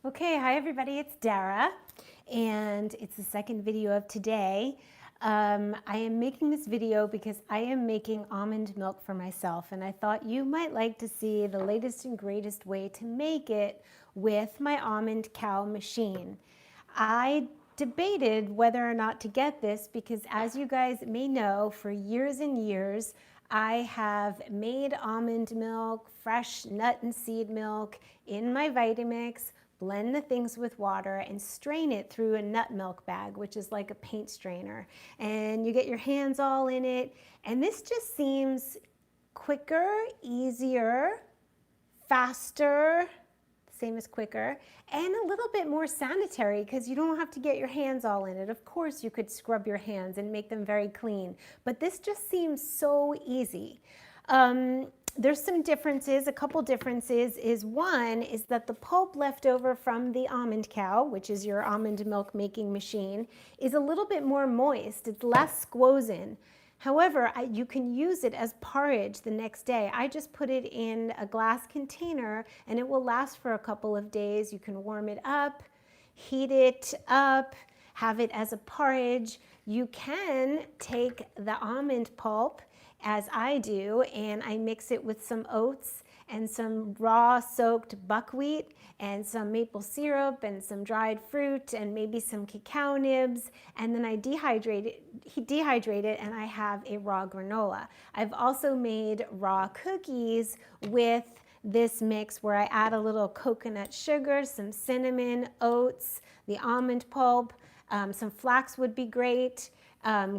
Okay, hi everybody, it's Dara, and it's the second video of today. I am making this video because I am making almond milk for myself, and I thought you might like to see the latest and greatest way to make it with my almond cow machine. I debated whether or not to get this because, as you guys may know, for years and years, I have made almond milk, fresh nut and seed milk in my Vitamix, blend the things with water and strain it through a nut milk bag, which is like a paint strainer. And you get your hands all in it. And this just seems quicker, easier, faster, same as quicker, and a little bit more sanitary because you don't have to get your hands all in it. Of course, you could scrub your hands and make them very clean, but this just seems so easy. There's some differences. A couple differences is one is that the pulp left over from the almond cow, which is your almond milk making machine, is a little bit more moist. It's less squozen. However, you can use it as porridge the next day. I just put it in a glass container and it will last for a couple of days. You can warm it up, heat it up, have it as a porridge. You can take the almond pulp, as I do, and I mix it with some oats and some raw soaked buckwheat and some maple syrup and some dried fruit and maybe some cacao nibs, and then I dehydrate it and I have a raw granola. I've also made raw cookies with this mix where I add a little coconut sugar, some cinnamon, oats, the almond pulp, some flax would be great.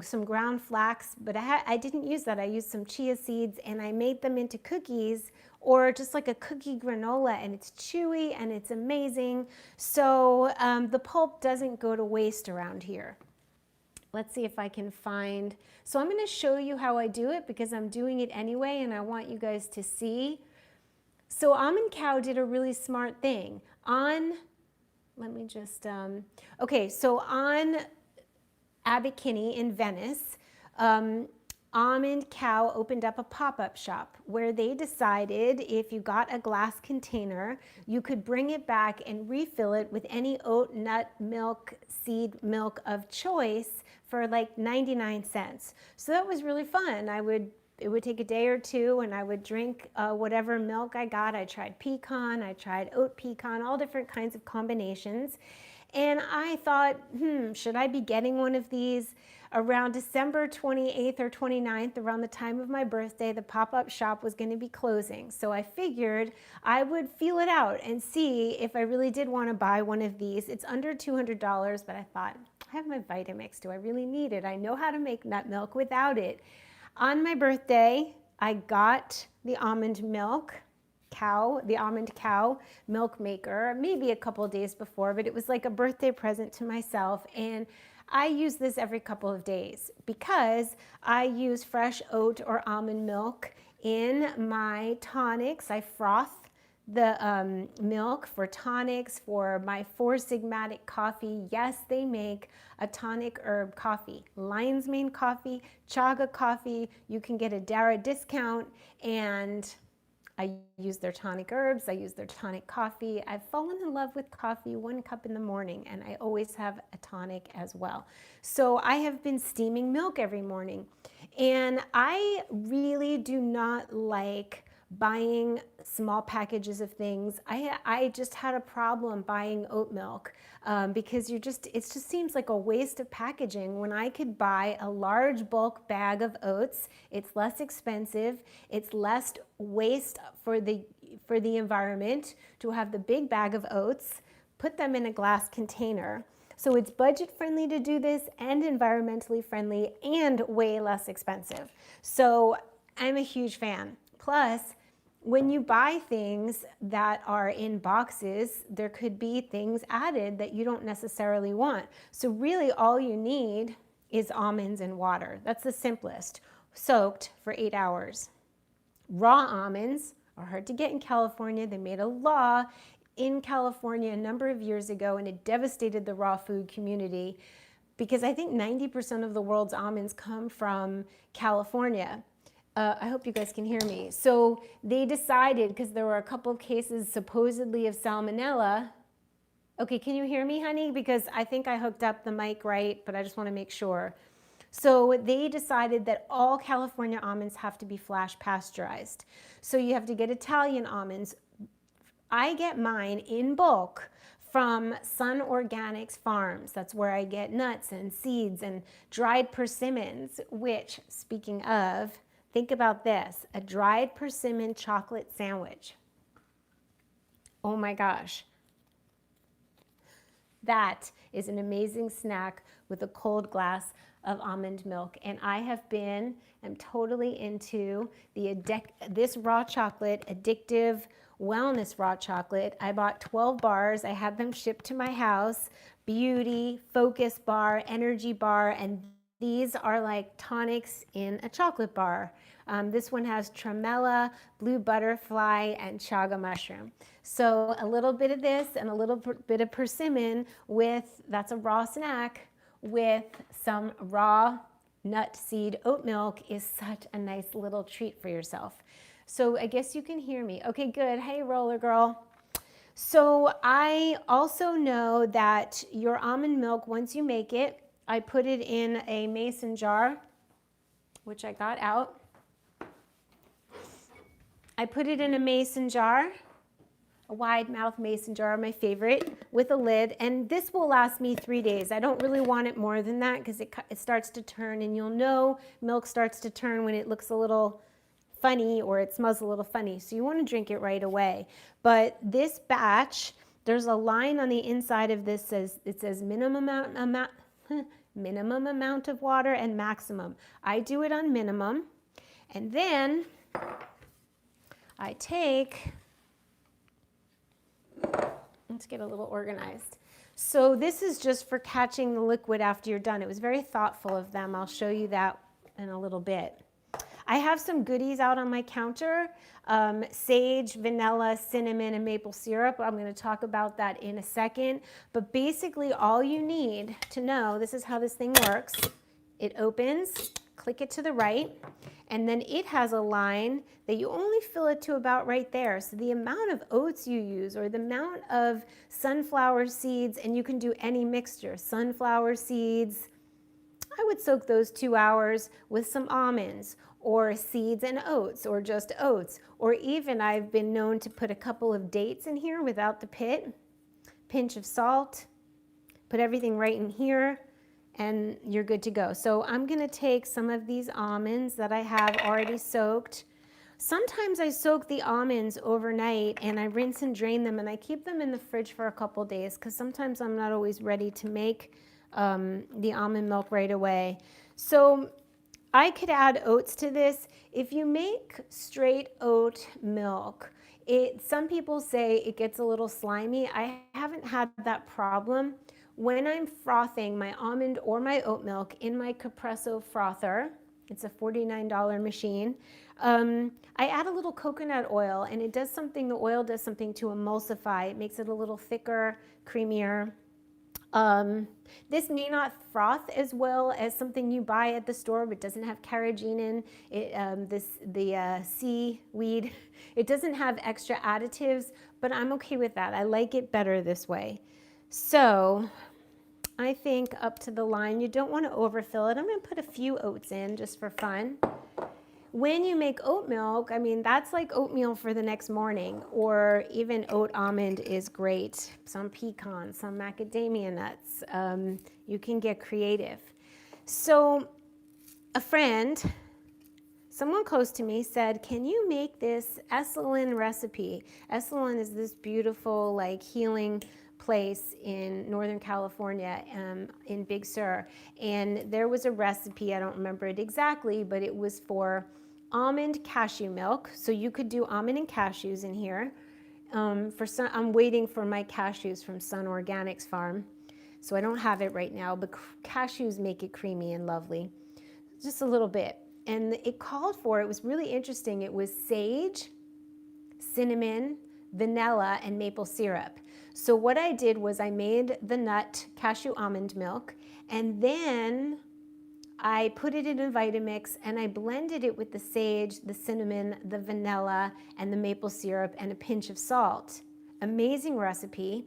Some ground flax, but I didn't use that. I used some chia seeds and I made them into cookies, or just like a cookie granola, and it's chewy and it's amazing. So the pulp doesn't go to waste around here. Let's see if I can find, so I'm gonna show you how I do it because I'm doing it anyway and I want you guys to see. So Almond Cow did a really smart thing. Let me just, okay, so on Abbot Kinney in Venice, Almond Cow opened up a pop-up shop where they decided if you got a glass container, you could bring it back and refill it with any oat, nut, milk, seed milk of choice for like 99 cents. So that was really fun. It would take a day or two and I would drink whatever milk I got. I tried pecan, I tried oat pecan, all different kinds of combinations. And I thought, should I be getting one of these? Around December 28th or 29th, around the time of my birthday, the pop-up shop was going to be closing. So I figured I would feel it out and see if I really did want to buy one of these. It's under $200, but I thought, I have my Vitamix. Do I really need it? I know how to make nut milk without it. On my birthday, I got the almond milk. The almond cow milk maker, maybe a couple of days before, but it was like a birthday present to myself. And I use this every couple of days because I use fresh oat or almond milk in my tonics. I froth the milk for tonics, for my Four Sigmatic coffee. Yes, they make a tonic herb coffee, lion's mane coffee, chaga coffee. You can get a Dara discount, and I use their tonic herbs, I use their tonic coffee. I've fallen in love with coffee, 1 cup in the morning, and I always have a tonic as well. So I have been steaming milk every morning, and I really do not like buying small packages of things. I just had a problem buying oat milk because it just seems like a waste of packaging when I could buy a large bulk bag of oats. It's less expensive, it's less waste for the environment to have the big bag of oats, put them in a glass container. So it's budget friendly to do this and environmentally friendly and way less expensive. So I'm a huge fan. Plus, when you buy things that are in boxes, there could be things added that you don't necessarily want. So really all you need is almonds and water. That's the simplest. Soaked for 8 hours. Raw almonds are hard to get in California. They made a law in California a number of years ago and it devastated the raw food community because I think 90% of the world's almonds come from California. I hope you guys can hear me. So they decided, because there were a couple of cases supposedly of salmonella, Okay, can you hear me, honey? Because I think I hooked up the mic right, but I just want to make sure. So they decided that all California almonds have to be flash pasteurized. So you have to get Italian almonds. I get mine in bulk from Sun Organics Farms. That's where I get nuts and seeds and dried persimmons, which, speaking of, think about this, a dried persimmon chocolate sandwich. Oh my gosh. That is an amazing snack with a cold glass of almond milk. And I am totally into this raw chocolate, addictive wellness raw chocolate. I bought 12 bars. I had them shipped to my house. Beauty, Focus Bar, Energy Bar, and these are like tonics in a chocolate bar. This one has tremella, blue butterfly, and chaga mushroom. So a little bit of this and a little bit of persimmon that's a raw snack, with some raw nut seed oat milk is such a nice little treat for yourself. So I guess you can hear me. Okay, good. Hey, roller girl. So I also know that your almond milk, once you make it, I put it in a mason jar, which I got out. I put it in a mason jar, a wide mouth mason jar, my favorite, with a lid, and this will last me 3 days. I don't really want it more than that because it starts to turn, and you'll know milk starts to turn when it looks a little funny or it smells a little funny, so you want to drink it right away. But this batch, there's a line on the inside of this it says minimum amount of water and maximum. I do it on minimum, and then I take, let's get a little organized. So this is just for catching the liquid after you're done. It was very thoughtful of them. I'll show you that in a little bit. I have some goodies out on my counter, sage, vanilla, cinnamon, and maple syrup. I'm going to talk about that in a second. But basically all you need to know, this is how this thing works. It opens, click it to the right, and then it has a line that you only fill it to about right there. So the amount of oats you use, or the amount of sunflower seeds, and you can do any mixture, sunflower seeds, I would soak those 2 hours with some almonds, or seeds and oats, or just oats, or even I've been known to put a couple of dates in here without the pit, pinch of salt, put everything right in here, and you're good to go. So I'm gonna take some of these almonds that I have already soaked. Sometimes I soak the almonds overnight and I rinse and drain them, and I keep them in the fridge for a couple days because sometimes I'm not always ready to make the almond milk right away. So I could add oats to this. If you make straight oat milk, some people say it gets a little slimy. I haven't had that problem. When I'm frothing my almond or my oat milk in my Capresso frother, it's a $49 machine, I add a little coconut oil, and it does something, the oil does something to emulsify. It makes it a little thicker, creamier. This may not froth as well as something you buy at the store, but doesn't have carrageenan. The seaweed, it doesn't have extra additives, but I'm okay with that. I like it better this way. So I think up to the line, you don't want to overfill it. I'm going to put a few oats in just for fun. When you make oat milk, I mean, that's like oatmeal for the next morning, or even oat almond is great. Some pecans, some macadamia nuts. You can get creative. So a friend, someone close to me, said, can you make this Esalen recipe? Esalen is this beautiful, like, healing place in Northern California, in Big Sur. And there was a recipe, I don't remember it exactly, but it was for almond cashew milk. So you could do almond and cashews in here. I'm waiting for my cashews from Sun Organics Farm. So I don't have it right now, but cashews make it creamy and lovely. Just a little bit. And it called for, it was really interesting, it was sage, cinnamon, vanilla, and maple syrup. So what I did was I made the nut cashew almond milk, and then I put it in a Vitamix and I blended it with the sage, the cinnamon, the vanilla, and the maple syrup, and a pinch of salt. Amazing recipe.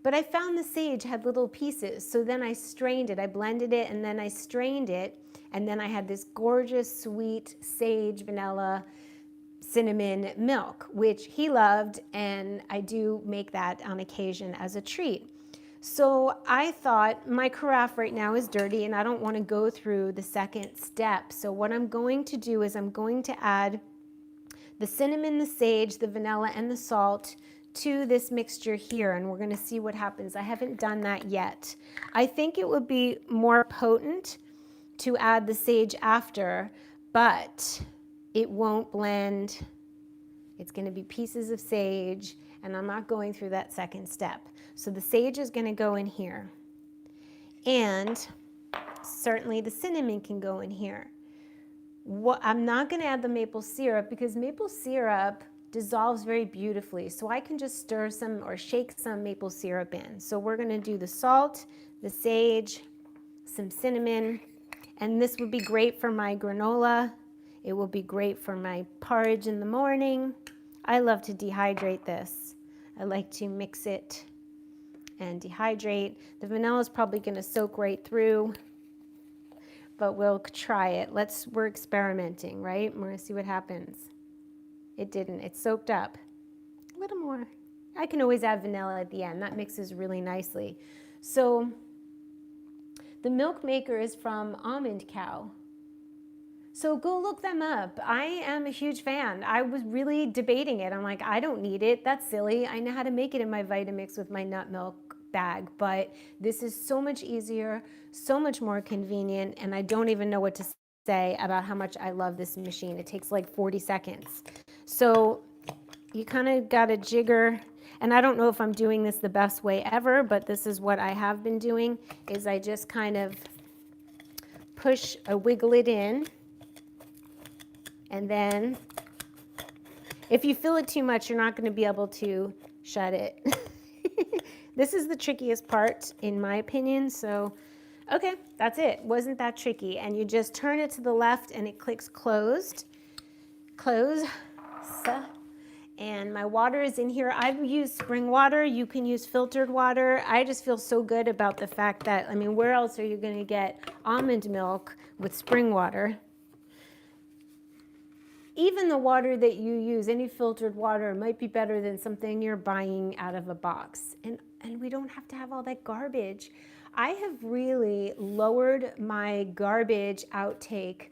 But I found the sage had little pieces, so then I strained it. I blended it and then I strained it, and then I had this gorgeous, sweet sage, vanilla, cinnamon milk, which he loved, and I do make that on occasion as a treat. So I thought my carafe right now is dirty and I don't want to go through the second step. So what I'm going to do is I'm going to add the cinnamon, the sage, the vanilla, and the salt to this mixture here, and we're going to see what happens. I haven't done that yet. I think it would be more potent to add the sage after, but it won't blend. It's going to be pieces of sage, and I'm not going through that second step. So the sage is going to go in here, and certainly the cinnamon can go in here. I'm not going to add the maple syrup because maple syrup dissolves very beautifully, so I can just stir some or shake some maple syrup in. So we're going to do the salt, the sage, some cinnamon, and this would be great for my granola. It will be great for my porridge in the morning. I love to dehydrate this. I like to mix it and dehydrate. The vanilla is probably going to soak right through, but we'll try it. We're experimenting, right? We're going to see what happens. It didn't. It soaked up. A little more. I can always add vanilla at the end. That mixes really nicely. So the milk maker is from Almond Cow. So go look them up. I am a huge fan. I was really debating it. I'm like, I don't need it. That's silly. I know how to make it in my Vitamix with my nut milk bag, but this is so much easier, so much more convenient, and I don't even know what to say about how much I love this machine. It takes like 40 seconds. So you kind of got to jigger, and I don't know if I'm doing this the best way ever, but this is what I have been doing, is I just kind of wiggle it in, and then if you fill it too much, you're not going to be able to shut it. This is the trickiest part, in my opinion, so okay, that's it. Wasn't that tricky. And you just turn it to the left and it clicks closed. Close. And my water is in here. I've used spring water. You can use filtered water. I just feel so good about the fact that, I mean, where else are you going to get almond milk with spring water? Even the water that you use, any filtered water, might be better than something you're buying out of a box. And we don't have to have all that garbage. I have really lowered my garbage outtake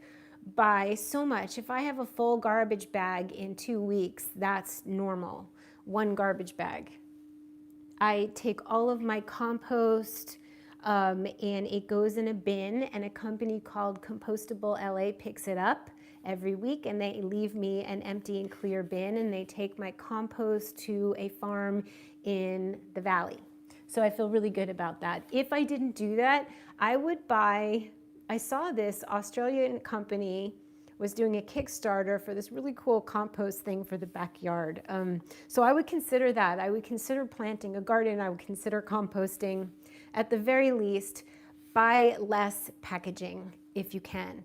by so much. If I have a full garbage bag in 2 weeks, that's normal, 1 garbage bag. I take all of my compost and it goes in a bin, and a company called Compostable LA picks it up every week, and they leave me an empty and clear bin, and they take my compost to a farm in the valley. So I feel really good about that. If I didn't do that, I saw this Australian company was doing a Kickstarter for this really cool compost thing for the backyard. So I would consider that. I would consider planting a garden. I would consider composting. At the very least, buy less packaging if you can.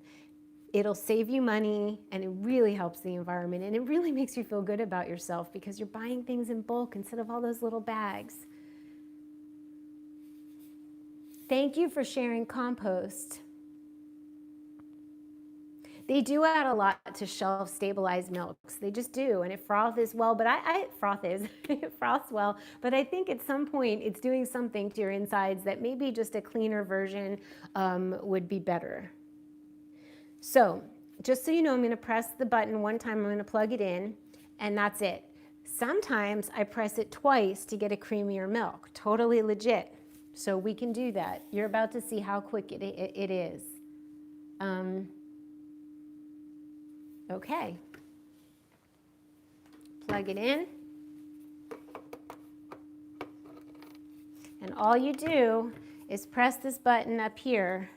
It'll save you money, and it really helps the environment, and it really makes you feel good about yourself because you're buying things in bulk instead of all those little bags. Thank you for sharing compost. They do add a lot to shelf-stabilized milks. They just do, and it froths well, but it froths well, but I think at some point it's doing something to your insides that maybe just a cleaner version would be better. So just so you know, I'm going to press the button one time, I'm going to plug it in, and that's it. Sometimes I press it twice to get a creamier milk. Totally legit. So we can do that. You're about to see how quick it is. Okay. Plug it in. And all you do is press this button up here.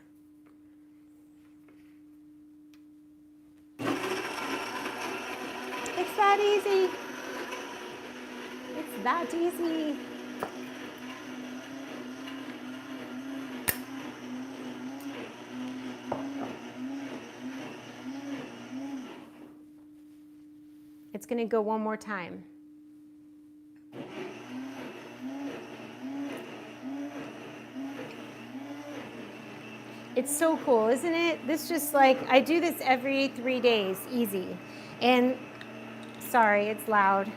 It's that easy. It's that easy. It's going to go one more time. It's so cool, isn't it? This just like, I do this every 3 days, easy. And sorry, it's loud.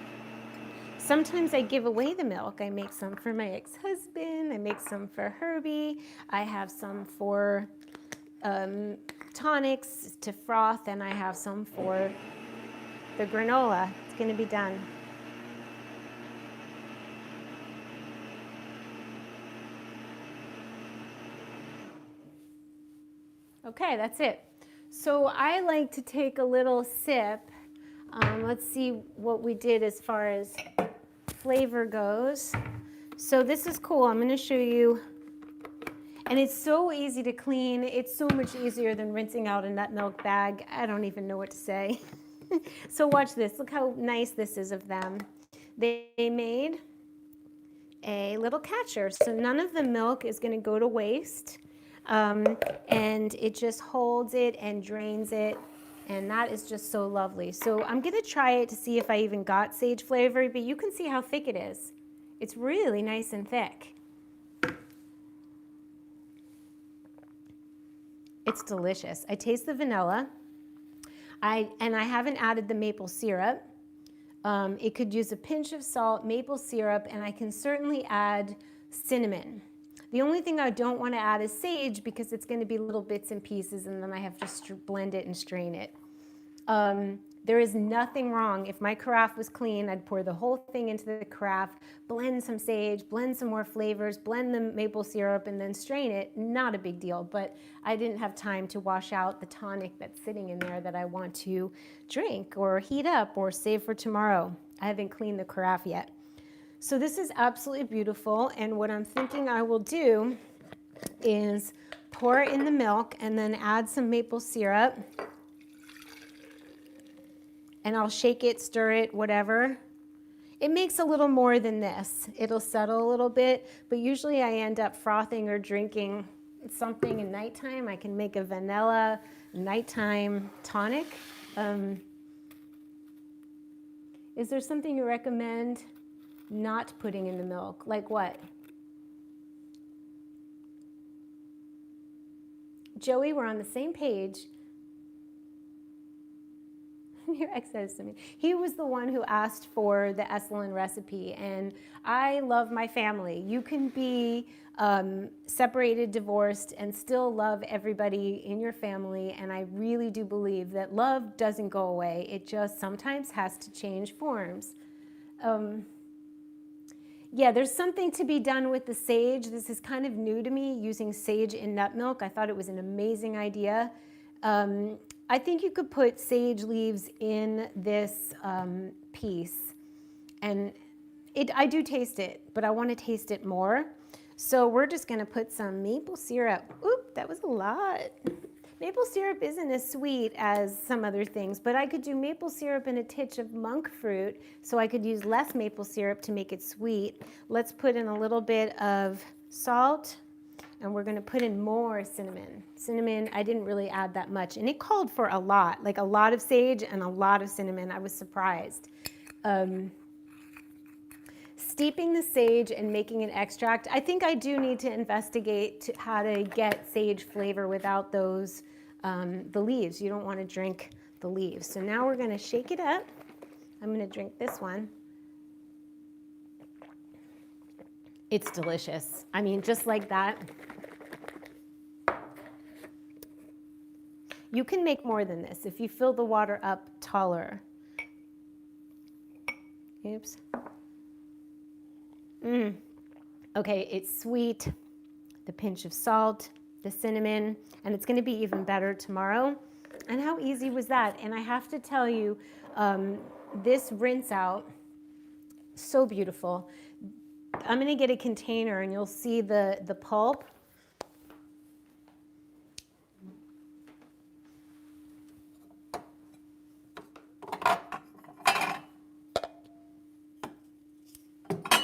Sometimes I give away the milk. I make some for my ex-husband. I make some for Herbie. I have some for tonics to froth, and I have some for the granola. It's going to be done. Okay, that's it. So I like to take a little sip. Let's see what we did as far as flavor goes. So this is cool. I'm going to show you. And it's so easy to clean. It's so much easier than rinsing out a nut milk bag. I don't even know what to say. So watch this. Look how nice this is of them. They made a little catcher. So none of the milk is going to go to waste. And it just holds it and drains it. And that is just so lovely. So I'm going to try it to see if I even got sage flavor, but you can see how thick it is. It's really nice and thick. It's delicious. I taste the vanilla. I haven't added the maple syrup. It could use a pinch of salt, maple syrup, and I can certainly add cinnamon. The only thing I don't want to add is sage because it's going to be little bits and pieces, and then I have to blend it and strain it. There is nothing wrong. If my carafe was clean, I'd pour the whole thing into the carafe, blend some sage, blend some more flavors, blend the maple syrup, and then strain it. Not a big deal, but I didn't have time to wash out the tonic that's sitting in there that I want to drink or heat up or save for tomorrow. I haven't cleaned the carafe yet. So this is absolutely beautiful, and what I'm thinking I will do is pour in the milk and then add some maple syrup. And I'll shake it, stir it, whatever. It makes a little more than this. It'll settle a little bit, but usually I end up frothing or drinking something at nighttime. I can make a vanilla nighttime tonic. Is there something you recommend not putting in the milk? Like what? Joey, we're on the same page. Your ex says to me, he was the one who asked for the Esselin recipe, and I love my family. You can be separated, divorced, and still love everybody in your family, and I really do believe that love doesn't go away. It just sometimes has to change forms. Yeah, there's something to be done with the sage. This is kind of new to me, using sage in nut milk. I thought it was an amazing idea. I think you could put sage leaves in this piece, and I do taste it, but I want to taste it more. So we're just going to put some maple syrup. Oop, that was a lot. Maple syrup isn't as sweet as some other things, but I could do maple syrup and a titch of monk fruit, so I could use less maple syrup to make it sweet. Let's put in a little bit of salt. And we're going to put in more cinnamon. Cinnamon, I didn't really add that much. And it called for a lot, like a lot of sage and a lot of cinnamon. I was surprised. Steeping the sage and making an extract. I think I do need to investigate how to get sage flavor without those, the leaves. You don't want to drink the leaves. So now we're going to shake it up. I'm going to drink this one. It's delicious. I mean, just like that. You can make more than this if you fill the water up taller. Oops. Okay, it's sweet, the pinch of salt, the cinnamon, and it's going to be even better tomorrow. And how easy was that? And I have to tell you, this rinse out, so beautiful. I'm going to get a container and you'll see the pulp.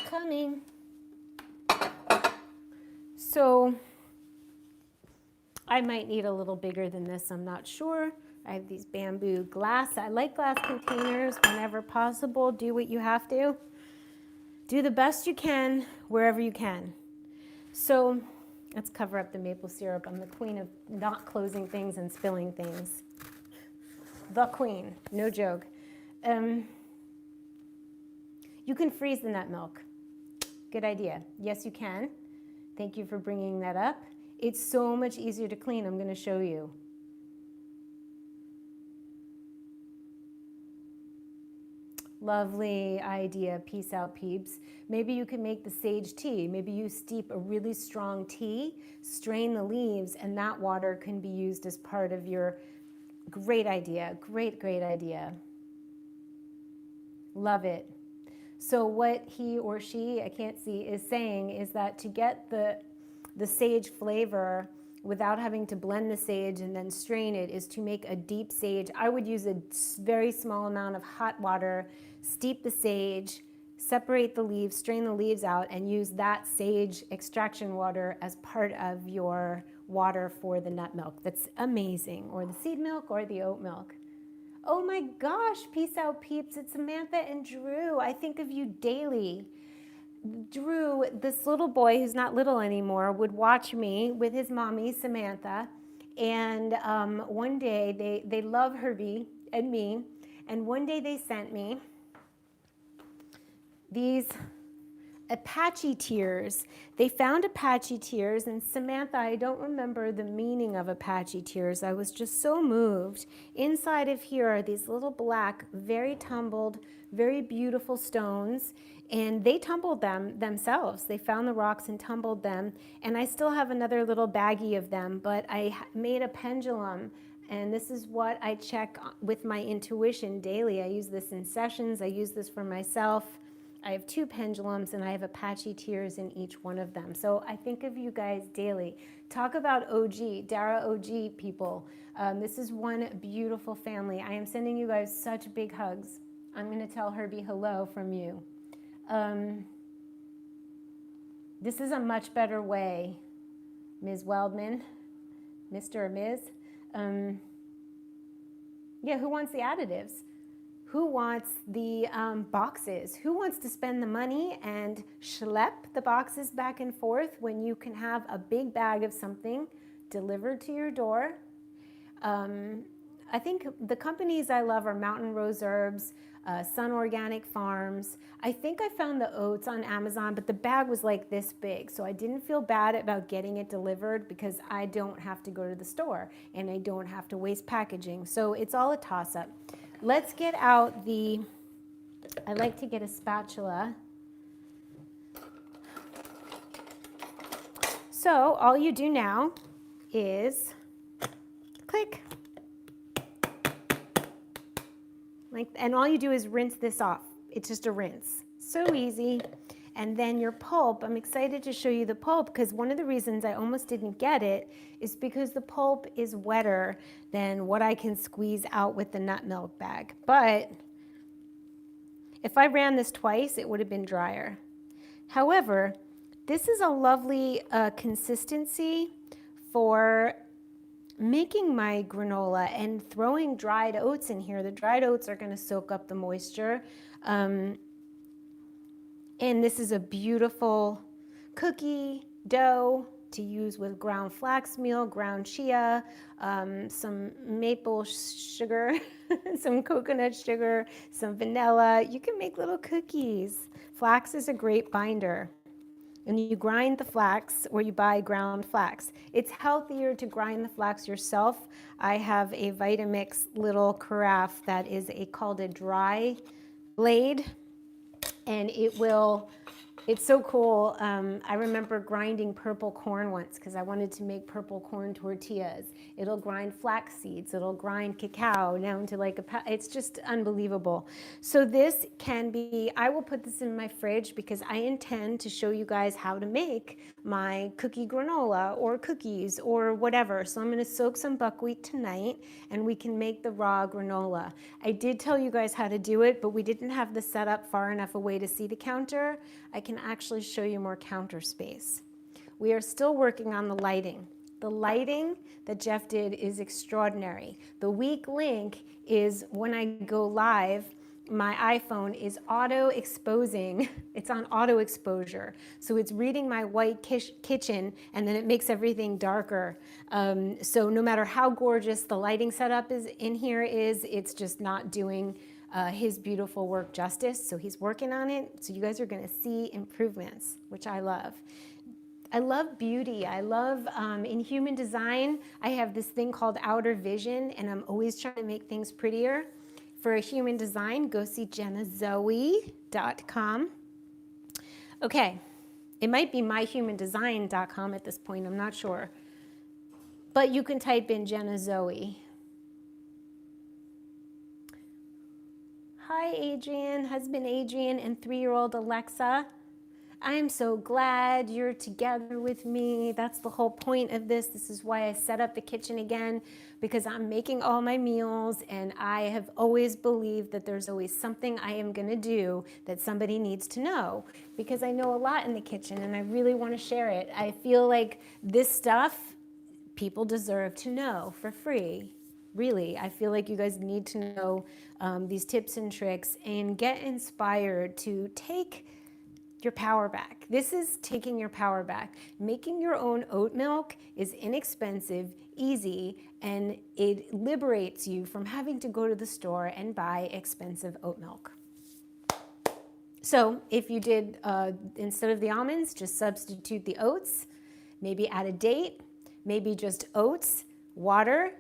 Coming. So I might need a little bigger than this, I'm not sure. I have these bamboo glass. I like glass containers whenever possible. Do what you have to. Do the best you can wherever you can. So Let's cover up the maple syrup. I'm the queen of not closing things and spilling things. The queen, no joke. You can freeze the nut milk. Good idea. Yes, you can. Thank you for bringing that up. It's so much easier to clean. I'm going to show you. Lovely idea. Peace out, peeps. Maybe you can make the sage tea. Maybe you steep a really strong tea, strain the leaves, and that water can be used as part of your... Great idea. Great, great idea. Love it. So what he or she, I can't see, is saying is that to get the sage flavor without having to blend the sage and then strain it is to make a deep sage. I would use a very small amount of hot water, steep the sage, separate the leaves, strain the leaves out, and use that sage extraction water as part of your water for the nut milk. That's amazing. Or the seed milk or the oat milk. Oh my gosh, peace out, peeps. It's Samantha and Drew. I think of you daily. Drew, this little boy who's not little anymore, would watch me with his mommy, Samantha. And one day, they love Herbie and me. And one day they sent me these Apache tears. They found Apache tears, and Samantha, I don't remember the meaning of Apache tears. I was just so moved. Inside of here are these little black, very tumbled, very beautiful stones, and they tumbled them themselves. They found the rocks and tumbled them, and I still have another little baggie of them, but I made a pendulum, and this is what I check with my intuition daily. I use this in sessions. I use this for myself. I have 2 pendulums, and I have Apache tears in each one of them. So I think of you guys daily. Talk about OG, Dara OG people. This is one beautiful family. I am sending you guys such big hugs. I'm going to tell Herbie hello from you. This is a much better way, Ms. Weldman, Mr. or Ms. Yeah, who wants the additives? Who wants the boxes? Who wants to spend the money and schlep the boxes back and forth when you can have a big bag of something delivered to your door? I think the companies I love are Mountain Rose Herbs, Sun Organic Farms. I think I found the oats on Amazon, but the bag was like this big, so I didn't feel bad about getting it delivered because I don't have to go to the store and I don't have to waste packaging. So it's all a toss-up. Let's get out the, I like to get a spatula. So all you do now is click. And all you do is rinse this off. It's just a rinse. So easy. And then your pulp, I'm excited to show you the pulp because one of the reasons I almost didn't get it is because the pulp is wetter than what I can squeeze out with the nut milk bag. But if I ran this twice, it would have been drier. However, this is a lovely consistency for making my granola and throwing dried oats in here. The dried oats are going to soak up the moisture. And this is a beautiful cookie dough to use with ground flax meal, ground chia, some maple sugar, some coconut sugar, some vanilla. You can make little cookies. Flax is a great binder. And you grind the flax or you buy ground flax. It's healthier to grind the flax yourself. I have a Vitamix little carafe that is called a dry blade. And it's so cool. I remember grinding purple corn once because I wanted to make purple corn tortillas. It'll grind flax seeds. It'll grind cacao down to it's just unbelievable. So this can be, I will put this in my fridge because I intend to show you guys how to make my cookie granola or cookies or whatever. So I'm going to soak some buckwheat tonight and we can make the raw granola. I did tell you guys how to do it, but we didn't have the setup far enough away to see the counter. I can actually show you more counter space. We are still working on the lighting. The lighting that Jeff did is extraordinary. The weak link is when I go live my iPhone is auto exposing. It's on auto exposure. So it's reading my white kitchen and then it makes everything darker. So no matter how gorgeous the lighting setup is in here it's just not doing his beautiful work justice. So he's working on it. So you guys are gonna see improvements, which I love. I love beauty. I love, in human design, I have this thing called outer vision, and I'm always trying to make things prettier. For a human design, go see jennazoe.com. Okay, it might be myhumandesign.com at this point, I'm not sure. But you can type in Jenna Zoe. Hi, Adrian, husband Adrian, and 3-year-old Alexa. I am so glad you're together with me. That's the whole point of this. This is why I set up the kitchen again, because I'm making all my meals and I have always believed that there's always something I am gonna do that somebody needs to know, because I know a lot in the kitchen and I really wanna share it. I feel like this stuff people deserve to know for free. Really, I feel like you guys need to know these tips and tricks and get inspired to take your power back. This is taking your power back. Making your own oat milk is inexpensive, easy, and it liberates you from having to go to the store and buy expensive oat milk. So if you did, instead of the almonds, just substitute the oats, maybe add a date, maybe just oats, water,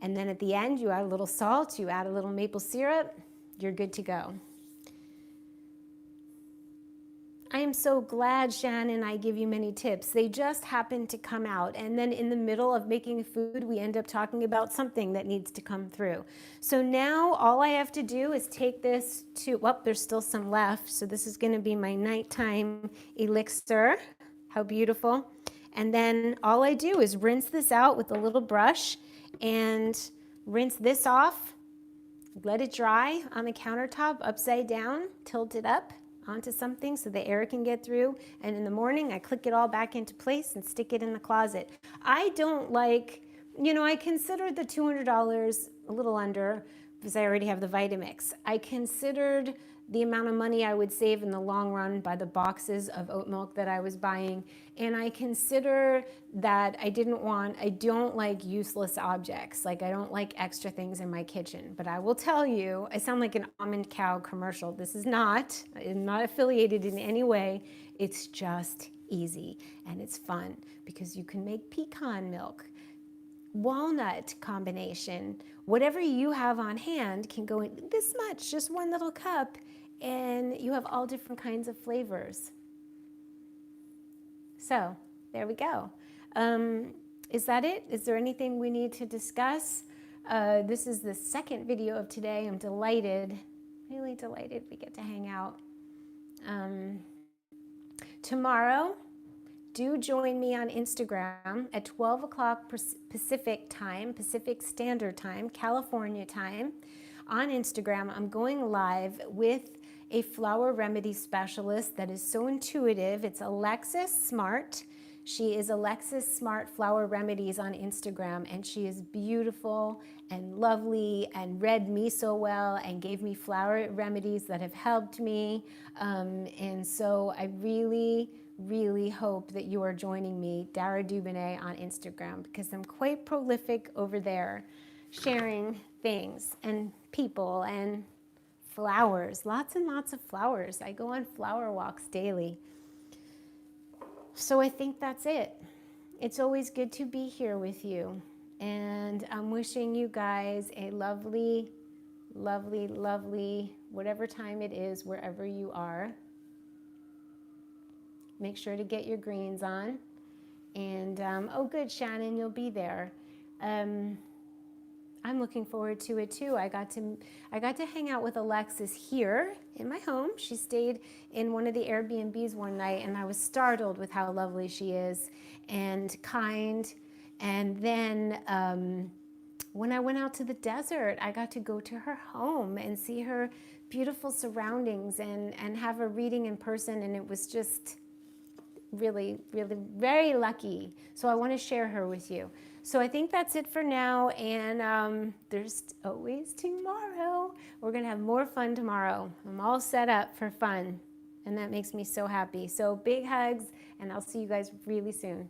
and then at the end you add a little salt, you add a little maple syrup, you're good to go. I am so glad Shannon I give you many tips. They just happen to come out, and then in the middle of making food we end up talking about something that needs to come through. So now all I have to do is take this to, well, there's still some left, so this is going to be my nighttime elixir. How beautiful. And then all I do is rinse this out with a little brush and rinse this off, let it dry on the countertop upside down, tilt it up onto something so the air can get through, and in the morning I click it all back into place and stick it in the closet. I don't like, you know, I considered the $200 a little under because I already have the Vitamix. I considered the amount of money I would save in the long run by the boxes of oat milk that I was buying, and I consider that I don't like useless objects. Like I don't like extra things in my kitchen. But I will tell you, I sound like an almond cow commercial. This is not, I'm not affiliated in any way. It's just easy and it's fun because you can make pecan milk, walnut combination, whatever you have on hand can go in this much, just one little cup, and you have all different kinds of flavors. So there we go. Is that it? Is there anything we need to discuss? This is the second video of today. I'm delighted, really delighted we get to hang out. Tomorrow, do join me on Instagram at 12 o'clock Pacific time, Pacific Standard Time, California time. On Instagram, I'm going live with a flower remedy specialist that is so intuitive. It's Alexis Smart. She is Alexis Smart Flower Remedies on Instagram, and she is beautiful and lovely and read me so well and gave me flower remedies that have helped me. And so I really hope that you are joining me, Dara Dubinet, on Instagram, because I'm quite prolific over there, sharing things and people and flowers, lots and lots of flowers. I go on flower walks daily. So I think that's it. It's always good to be here with you. And I'm wishing you guys a lovely, lovely, lovely, whatever time it is, wherever you are. Make sure to get your greens on. And, oh good, Shannon, you'll be there. I'm looking forward to it too. I got to hang out with Alexis here in my home. She stayed in one of the Airbnbs one night, and I was startled with how lovely she is and kind. And then when I went out to the desert, I got to go to her home and see her beautiful surroundings and have a reading in person, and it was just really, really very lucky. So I want to share her with you. So I think that's it for now, and there's always tomorrow. We're going to have more fun tomorrow. I'm all set up for fun, and that makes me so happy. So big hugs, and I'll see you guys really soon.